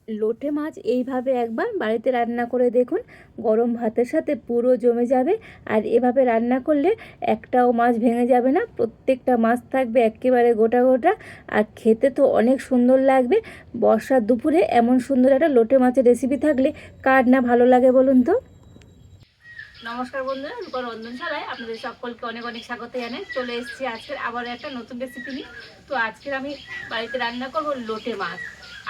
লোটে মাছ এইভাবে একবার বাড়িতে রান্না করে দেখুন, গরম ভাতের সাথে পুরো জমে যাবে। আর এভাবে রান্না করলে একটাও মাছ ভেঙে যাবে না, প্রত্যেকটা মাছ থাকবে একেবারে গোটা গোটা। আর খেতে তো অনেক সুন্দর লাগবে। বর্ষার দুপুরে এমন সুন্দর একটা লোটে মাছের রেসিপি থাকলে কার না ভালো লাগে বলুন তো। নমস্কার বন্ধুরা, রূপার রন্ধনশালায় আপনাদের সকলকে অনেক অনেক স্বাগত জানাই। চলে এসেছি আজকের আবার একটা নতুন রেসিপি নিয়ে। তো আজকের আমি বাড়িতে রান্না করব লোটে মাছ।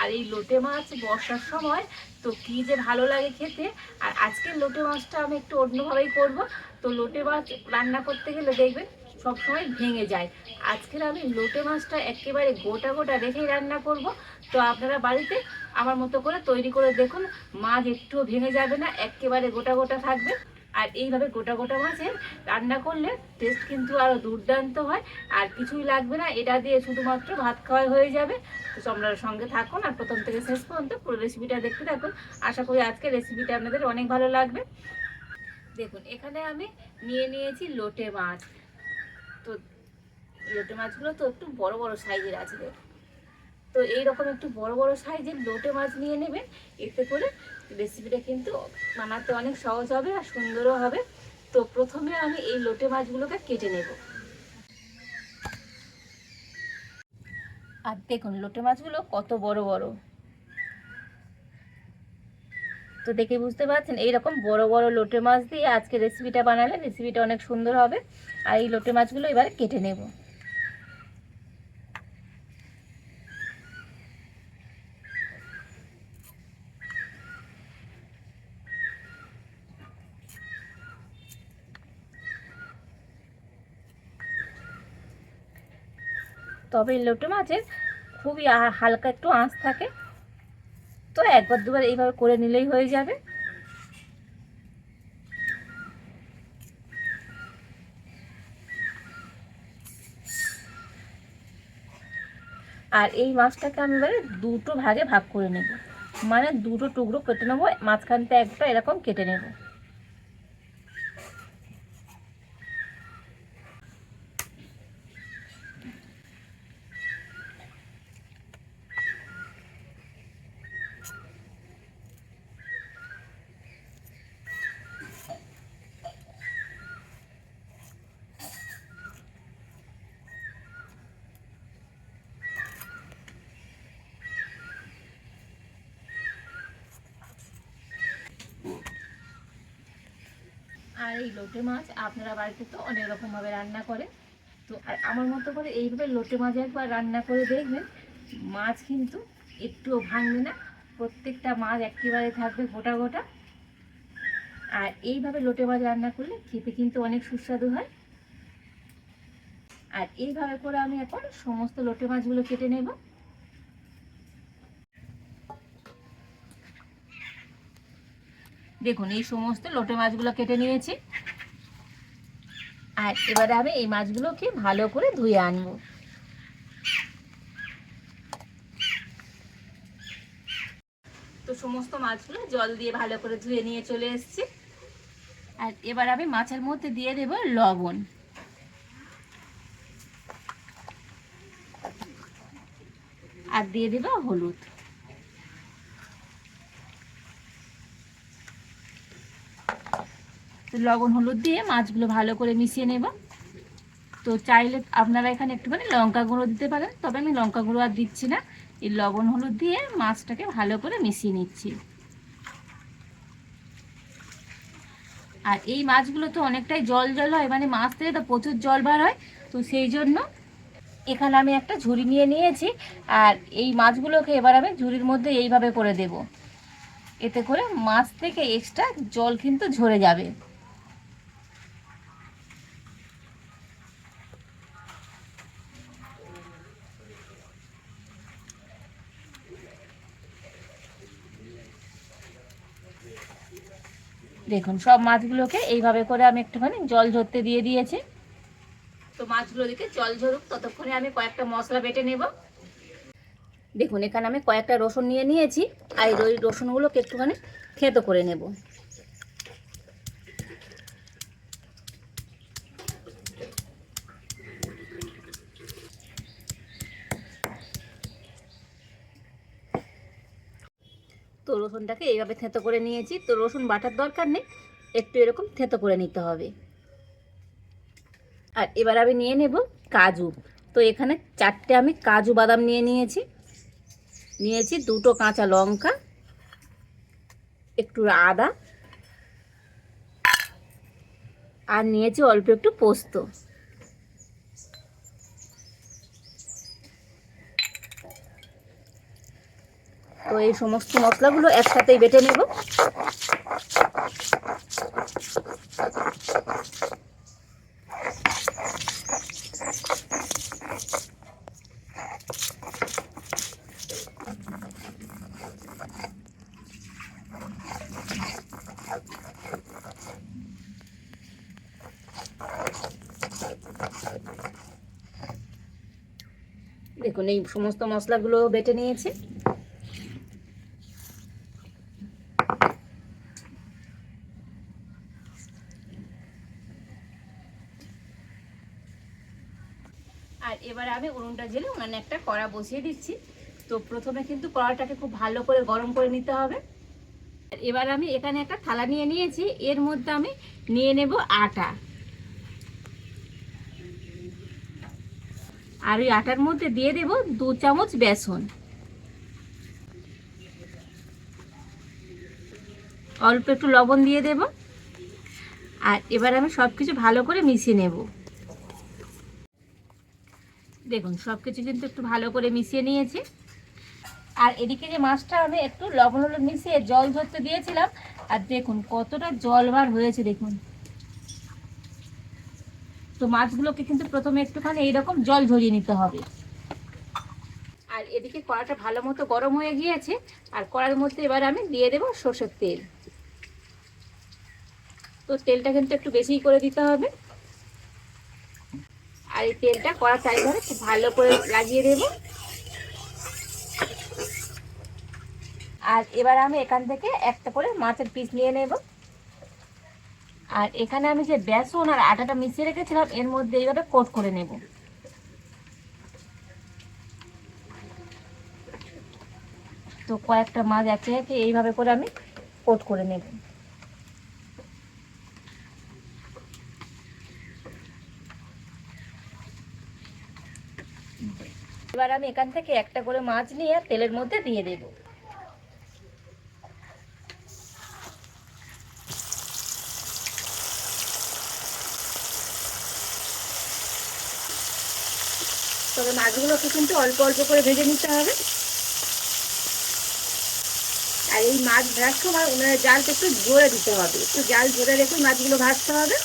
আর এই লোটে মাছ বর্ষার সময় তো কী যে ভালো লাগে খেতে। আর আজকের লোটে মাছটা আমি একটু অন্যভাবেই করব। তো লোটে মাছ রান্না করতে গেলে দেখবেন সবসময় ভেঙে যায়। আজকের আমি লোটে মাছটা একেবারে গোটা গোটা রেখেই রান্না করব। তো আপনারা বাড়িতে আমার মতো করে তৈরি করে দেখুন, মাছ একটুও ভেঙে যাবে না, একেবারে গোটা গোটা থাকবে। আর এইভাবে গোটা গোটা মাছের রান্না করলে টেস্ট কিন্তু আরও দুর্দান্ত হয়। আর কিছুই লাগবে না, এটা দিয়ে শুধুমাত্র ভাত খাওয়া হয়ে যাবে। তো আপনারা সঙ্গে থাকুন আর প্রথম থেকে শেষ পর্যন্ত পুরো রেসিপিটা দেখতে থাকুন। আশা করি আজকে রেসিপিটা আপনাদের অনেক ভালো লাগবে। দেখুন, এখানে আমি নিয়েছি লোটে মাছ। তো লোটে মাছগুলো তো একটু বড় বড় সাইজের আছে। তো এইরকম একটু বড় বড় সাইজের লোটে মাছ নিয়ে নেবেন। এতে করে রেসিপিটা কিন্তু বানাতে অনেক সহজ হবে আর সুন্দরও হবে। তো প্রথমে আমি এই লোটে মাছগুলোকে কেটে নেব। আর দেখুন লোটে মাছগুলো কত বড় বড়। তো দেখে বুঝতে পারছেন, এইরকম বড় বড় লোটে মাছ দিয়ে আজকে রেসিপিটা বানালে রেসিপিটা অনেক সুন্দর হবে। আর এই লোটে মাছগুলো এবারে কেটে নেব। তবে এই লোটে মাছের খুবই হালকা একটু আঁচ থাকে। তো একবার দুবার এইভাবে করে নিলেই হয়ে যাবে। আর এই মাছটাকে আমি এবারে দুটো ভাগে ভাগ করে নেব, মানে দুটো টুকরো কেটে নেবো, মাঝখানটা একটা এরকম কেটে নেব। আর এই লোটে মাছ আপনারা বাড়িতে তো অনেক রকমভাবে রান্না করে। তো আর আমার মতো করে এইভাবে লোটে মাছ একবার রান্না করে দেখবেন, মাছ কিন্তু একটুও ভাঙবে না, প্রত্যেকটা মাছ একেবারে থাকবে গোটা গোটা। আর এইভাবে লোটে মাছ রান্না করলে খেতে কিন্তু অনেক সুস্বাদু হয়। আর এইভাবে করে আমি এখন সমস্ত লোটে মাছগুলো কেটে নেব। দেখুন, এই সমস্ত লোটে মাছগুলো কেটে নিয়েছি। আর এবারে আমি এই মাছগুলোকে ভালো করে ধুয়ে আনবো। তো সমস্ত মাছগুলো জল দিয়ে ভালো করে ধুয়ে নিয়ে চলে এসেছি। আর এবার আমি মাছের মধ্যে দিয়ে দেব লবণ। আর দিয়ে দেব হলুদ। তো লবণ হলুদ দিয়ে মাছগুলো ভালো করে মিশিয়ে নেব। তো চাইলে আপনারা এখানে একটুখানি লঙ্কা গুঁড়ো দিতে পারেন, তবে আমি লঙ্কা গুঁড়ো আর দিচ্ছি না। এই লবণ হলুদ দিয়ে মাছটাকে ভালো করে মিশিয়ে নিচ্ছি। আর এই মাছগুলো তো অনেকটাই জল জল হয়, মানে মাছ থেকে তো প্রচুর জল বার হয়। তো সেই জন্য এখানে আমি একটা ঝুড়ি নিয়ে নিয়েছি। আর এই মাছগুলোকে এবার আমি ঝুড়ির মধ্যে এইভাবে করে দেব। এতে করে মাছ থেকে এক্সট্রা জল কিন্তু ঝরে যাবে। দেখুন, সব মাছগুলোকে এইভাবে করে আমি একটুখানি জল ঝরতে দিয়ে দিয়েছি। তো মাছগুলো দিকে জল ঝরুক, ততক্ষণে আমি কয়েকটা মশলা বেটে নেব। দেখুন, এখানে আমি কয়েকটা রসুন নিয়ে নিয়েছি। আর এই রসুনগুলোকে একটুখানি থেঁতো করে নেব। তো রসুনটাকে এইভাবে থেঁতো করে নিয়েছি। তো রসুন বাটার দরকার নেই, একটু এরকম থেঁতো করে নিতে হবে। আর এবার আমি নিয়ে নেব কাজু। তো এখানে 4টে আমি কাজু বাদাম নিয়েছি 2টো কাঁচা লঙ্কা, একটু আদা, আর নিয়েছি অল্প একটু পোস্ত। তো এই সমস্ত মশলাগুলো একসাথেই বেটে নেব। দেখুন এই সমস্ত মশলাগুলো বেটে নিয়েছি। আর এবার আমি উনুনটা জ্বেলে উনানে একটা কড়া বসিয়ে দিচ্ছি। তো প্রথমে কিন্তু কড়াটাকে খুব ভালো করে গরম করে নিতে হবে। এবার আমি এখানে একটা থালা নিয়েছি, এর মধ্যে আমি নিয়ে নেব আটা। আর ওই আটার মধ্যে দিয়ে দেব 2 চামচ বেসন, অল্প একটু লবণ দিয়ে দেব। আর এবার আমি সব কিছু ভালো করে মিশিয়ে নেব। দেখুন সব কিছু কিন্তু একটু ভালো করে মিশিয়ে নিয়েছি। আর এদিকে যে মাছটা আমি একটু লবণ হলুদ মিশিয়ে জল ধরতে দিয়েছিলাম, আর দেখুন কতটা জল বার হয়েছে দেখুন। তো মাছগুলোকে কিন্তু প্রথমে একটুখানি এইরকম জল ঝরিয়ে নিতে হবে। আর এদিকে কড়াটা ভালো মতো গরম হয়ে গিয়েছে। আর কড়ার মধ্যে এবার আমি দিয়ে দেব সরষের তেল। তো তেলটা কিন্তু একটু বেশিই করে দিতে হবে। আর এই তেলটা কড়া চারিধারে খুব ভালো করে লাগিয়ে দেব। আর এবার আমি এখান থেকে একটা করে মাছের পিস নিয়ে নেব। আর এখানে আমি যে বেসন আর আটাটা মিশিয়ে রেখেছিলাম এর মধ্যে এইভাবে কোট করে নেব। তো কয়েকটা মাছ একে একে এইভাবে করে আমি কোট করে নেব। এবার আমি এখান থেকে একটা করে মাছ নিয়ে তেলের মধ্যে দিয়ে দেব। তবে মাছগুলোকে কিন্তু অল্প অল্প করে ভেজে নিতে হবে। আর এই মাছ ভাজার সময় উনানের জালটা একটু জোরে দিতে হবে, একটু জাল জোরে রেখে মাছগুলো ভাজতে হবে।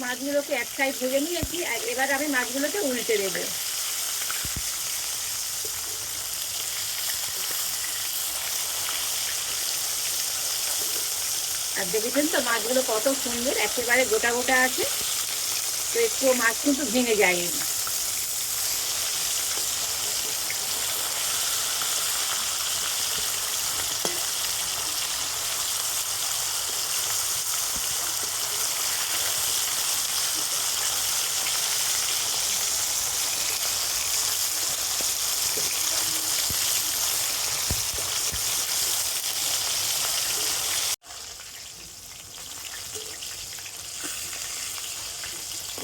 মাছগুলোকে এক সাইড ভেজে নিয়েছি। আর এবার আমি মাছগুলোকে উল্টে দেবো। আর দেখেছেন তো মাছগুলো কত সুন্দর একেবারে গোটা গোটা আছে। তো একটু মাছ কিন্তু ভেঙে যায়নি।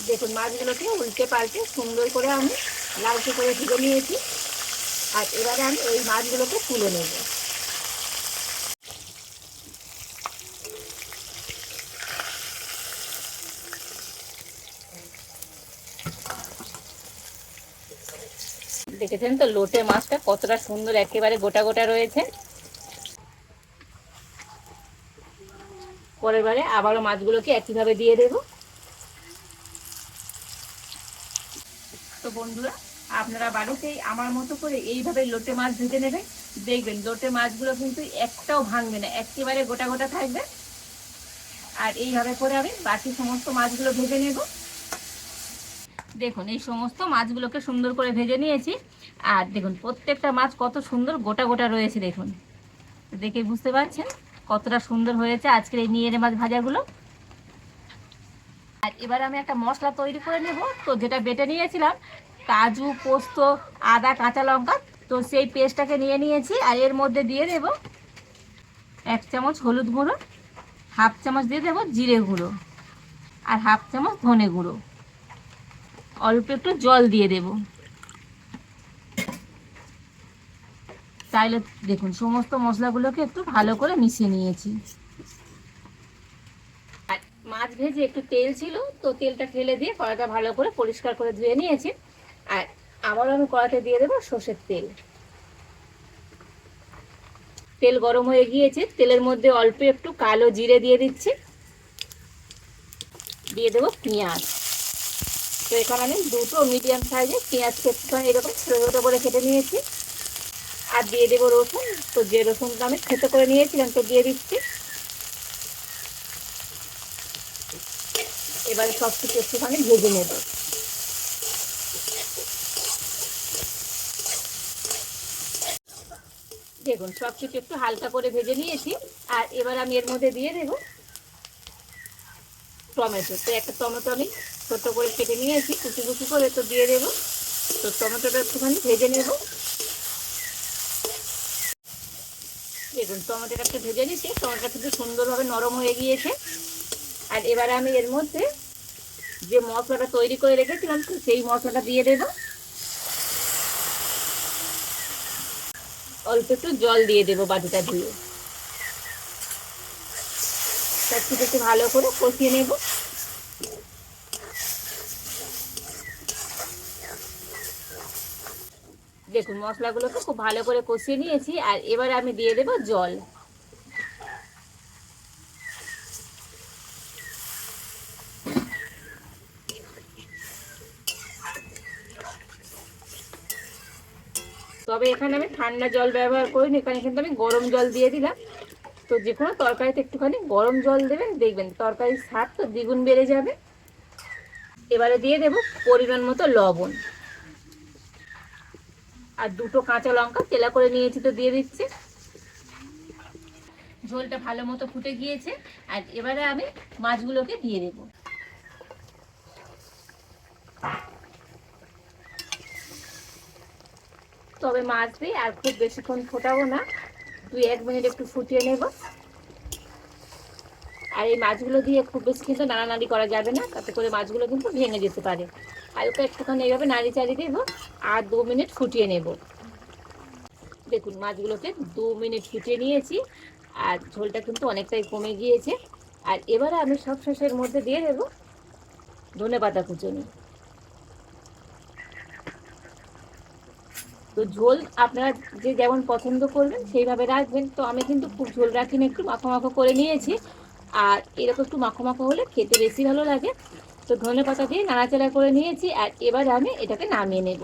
দেখুন মাছগুলোকে উল্টে পাল্টে সুন্দর করে আমি লালচে করে ভেজে নিয়েছি। আর এবারে আমি এই মাছগুলোকে তুলে নেব। দেখেছেন তো লোটে মাছটা কতটা সুন্দর একেবারে গোটা গোটা রয়েছে। পরের বারে আবারও মাছগুলোকে একইভাবে দিয়ে দেব। তো বন্ধুরা আপনারা বাড়িতেই আমার মতো করে এইভাবে লোটে মাছ ভেজে নেবেন। দেখবেন লোটে মাছগুলো কিন্তু একটাও ভাঙবে না, একেবারে গোটা গোটা থাকবে। আর এইভাবে করে আমি বাকি সমস্ত মাছগুলো ভেজে নেব। দেখুন এই সমস্ত মাছগুলোকে সুন্দর করে ভেজে নিয়েছি। আর দেখুন প্রত্যেকটা মাছ কত সুন্দর গোটা গোটা রয়েছে। দেখুন দেখে বুঝতে পারছেন কতটা সুন্দর হয়েছে আজকের এই নিয়ে মাছ ভাজাগুলো। আর এবার আমি একটা মশলা তৈরি করে নেব। তো যেটা বেটে নিয়েছিলাম কাজু, পোস্ত, আদা, কাঁচা লঙ্কা, তো সেই পেস্টটাকে নিয়ে নিয়েছি। আর এর মধ্যে দিয়ে দেব 1 চামচ হলুদ গুঁড়ো, 1/2 চামচ দিয়ে দেবো জিরে গুঁড়ো, আর 1/2 চামচ ধনে গুঁড়ো। অল্প একটু জল দিয়ে দেব। তাইলে দেখুন সমস্ত মশলাগুলোকে একটু ভালো করে মিশিয়ে নিয়েছি। আর মাছ ভেজে একটু তেল ছিল, তো তেলটা ফেলে দিয়ে কড়াইটা ভালো করে পরিষ্কার করে ধুয়ে নিয়েছি। আর আবারও আমি কড়াইতে দিয়ে দেবো সর্ষের তেল। তেল গরম হয়ে গিয়েছে, তেলের মধ্যে অল্প একটু কালো জিরে দিয়ে দিচ্ছি, দিয়ে দেবো পেঁয়াজ। তো এখানে আমি দুটো মিডিয়াম সাইজের পেঁয়াজকে এরকম ছোটো ছোটো করে কেটে নিয়েছি। আর দিয়ে দেবো রসুন। তো যে রসুনটা আমি থেতো করে নিয়েছিলাম তো দিয়ে দিচ্ছি। এবারে সব কিছু একটুখানি ভেজে নেব। দেখুন সব কিছু একটু হালকা করে ভেজে নিয়েছি। আর এবার আমি এর মধ্যে দিয়ে দেবো টমেটো। তো একটা টমেটো আমি ছোট করে কেটে নিয়েছি কুচি কুচি করে, তো দিয়ে দেবো। তো টমেটোটা একটুখানি ভেজে নেব। দেখুন টমেটোটা একটু ভেজে নিচ্ছি, টমেটোটা কিন্তু সুন্দরভাবে নরম হয়ে গিয়েছে। আর এবারে আমি এর মধ্যে যে মশলাটা তৈরি করে রেখেছিলাম সেই মশলাটা দিয়ে দেব। অল্প একটু জল দিয়ে দেবো বাটিটা ধুয়ে। সব কিছু একটু ভালো করে কষিয়ে নেব। দেখুন মশলাগুলোকে খুব ভালো করে কষিয়ে নিয়েছি। আর এবারে আমি দিয়ে দেব জল। তবে এখানে আমি ঠান্ডা জল ব্যবহার করিনি, এখানে কিন্তু আমি গরম জল দিয়ে দিলাম। তো যে কোনো তরকারিতে একটুখানি গরম জল দেবেন, দেখবেন তরকারির স্বাদ তো দ্বিগুণ বেড়ে যাবে। এবারে দিয়ে দেব পরিমাণ মতো লবণ। আর দুটো কাঁচা লঙ্কা চেলা করে নিয়েছি, তো দিয়ে দিচ্ছি। ঝোলটা ভালো মতো ফুটে গিয়েছে। আর এবারে আমি মাছগুলোকে দিয়ে দেব। তবে মাছ দিয়ে আর খুব বেশিক্ষণ ফোটাবো না, 2-1 মিনিট একটু ফুটিয়ে নেব। আর এই মাছগুলো দিয়ে খুব বেশি কিন্তু নাড়ানাড়ি করা যাবে না, তাতে করে মাছগুলো কিন্তু ভেঙে যেতে পারে। হালকা একটুখানি এইভাবে নাড়ি চাড়িয়ে দেবো আর 2 মিনিট ফুটিয়ে নেব। দেখুন মাছগুলোকে 2 মিনিট ফুটিয়ে নিয়েছি। আর ঝোলটা কিন্তু অনেকটাই কমে গিয়েছে। আর এবারে আমি সব শেষের মধ্যে দিয়ে দেবো ধনেপাতা কুচনি। তো ঝোল আপনারা যে যেমন পছন্দ করবেন সেইভাবে রাখবেন। তো আমি কিন্তু খুব ঝোল রাখি না, একটু মাখো মাখো করে নিয়েছি। আর এরকম একটু মাখো মাখো হলে খেতে বেশি ভালো লাগে। তো ধনেপাতা দিয়ে নাড়াচাড়া করে নিয়েছি। আর এবার আমি এটাকে নামিয়ে নেব।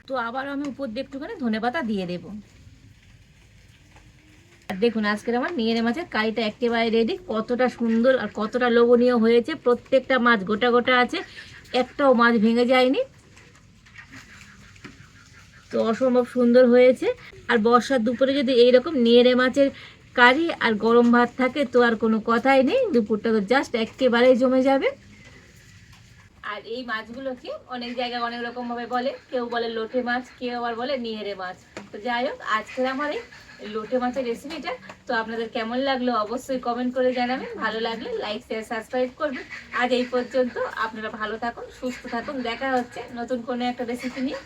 তো আবার আমি উপর দিয়ে একটুখানি ধনেপাতা দিয়ে দেবো। আর দেখুন আজকের আমার নিয়েরে মাছের কারিটা একেবারে রেডি। কতটা সুন্দর আর কতটা লোভনীয় হয়েছে। প্রত্যেকটা মাছ গোটা গোটা আছে, একটাও মাছ ভেঙে যায়নি। তো অসম্ভব সুন্দর হয়েছে। আর বর্ষার দুপুরে যদি এইরকম নিয়েরে মাছের কারি আর গরম ভাত থাকে তো আর কোনো কথাই নেই, দুপুরটা তো জাস্ট একেবারেই জমে যাবে। আর এই মাছগুলোকে অনেক জায়গায় অনেক রকম ভাবে বলে, কেউ বলে লোটে মাছ, কেউ আবার বলে নিহেরে মাছ। তো যাই হোক আজকের আমার এই লোটে মাছের রেসিপিটা তো আপনাদের কেমন লাগলো অবশ্যই কমেন্ট করে জানাবেন। ভালো লাগলে লাইক শেয়ার সাবস্ক্রাইব করবেন। আজ এই পর্যন্ত, আপনারা ভালো থাকুন, সুস্থ থাকুন। দেখা হচ্ছে নতুন কোনো একটা রেসিপি নিয়ে।